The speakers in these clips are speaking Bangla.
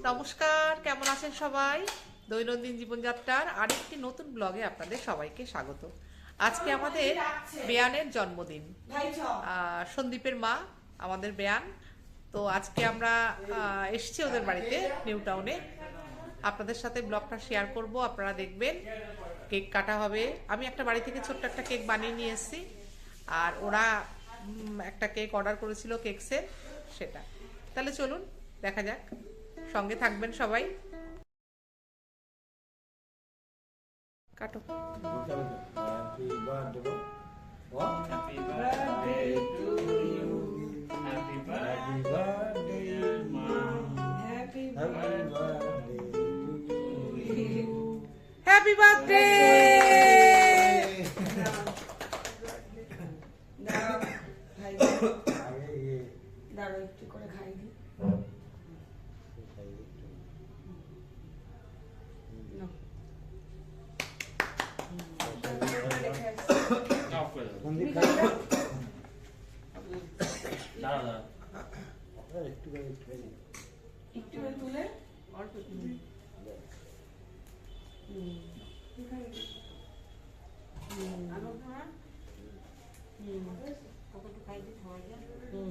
নমস্কার, কেমন আছেন সবাই? দৈনন্দিন জীবনযাত্রার আরেকটি নতুন ব্লগে আপনাদের সবাইকে স্বাগত। আজকে আমাদের বেয়ানের জন্মদিন। সন্দীপের মা আমাদের বেয়ান। তো আজকে আমরা এসেছি ওদের বাড়িতে, নিউ টাউনে। আপনাদের সাথে ব্লগটা শেয়ার করব, আপনারা দেখবেন। কেক কাটা হবে। আমি একটা বাড়ি থেকে ছোট্ট একটা কেক বানিয়ে নিয়ে এসেছি, আর ওরা একটা কেক অর্ডার করেছিল কেকসের, সেটা। তাহলে চলুন দেখা যাক, সঙ্গে থাকবেন সবাই। কাটো। Happy birthday. What? Happy birthday to you. Happy birthday, Mom. Happy birthday to you. Happy birthday. দাঁড়ো একটু করে খাই দিই। Off করে দাও। দাঁড়াও, দাঁড়াও। একটু একটু করে তুলে অল্প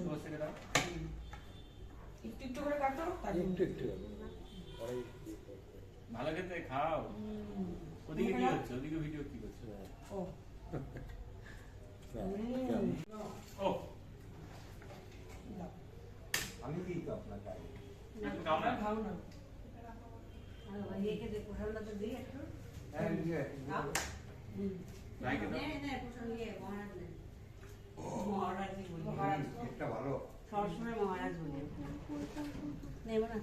সোজ থেকে দাও। একটু একটু করে কাটো। একটু ভালো খেতে খাও। ওদিকে কি হচ্ছে? ওদিকে ভিডিও কি করছে? ও ও, আমি কি তো আপনাকে একটু খাও না? খাও না। রাইকে দাও। মহারাজই বলি। একটা ভালো সবসময় মহারাজ বলে নেব না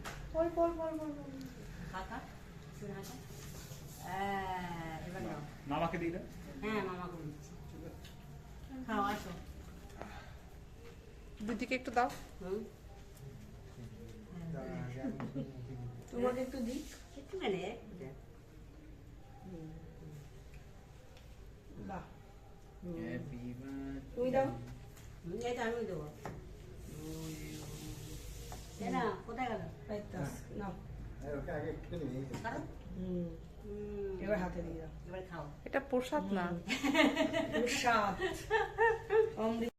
কাকা এবার নাও। মামাকে দিয়ে দাও। হ্যাঁ মামা করে দিচ্ছি। খাও আসো। দিদিকে একটু দাও। হুম তোমাকে একটু দিই। একটু মেলে বাহ, হ্যাপি তুমি দাও। এই তো আমি দেবো। এ না কোথায় গেল এই তো, নাও। ওকে আগে একটু নিয়ে কারণ এবার হাতে দিয়ে দাও। এবার খাও। এটা প্রসাদ না। প্রসাদ অমৃত।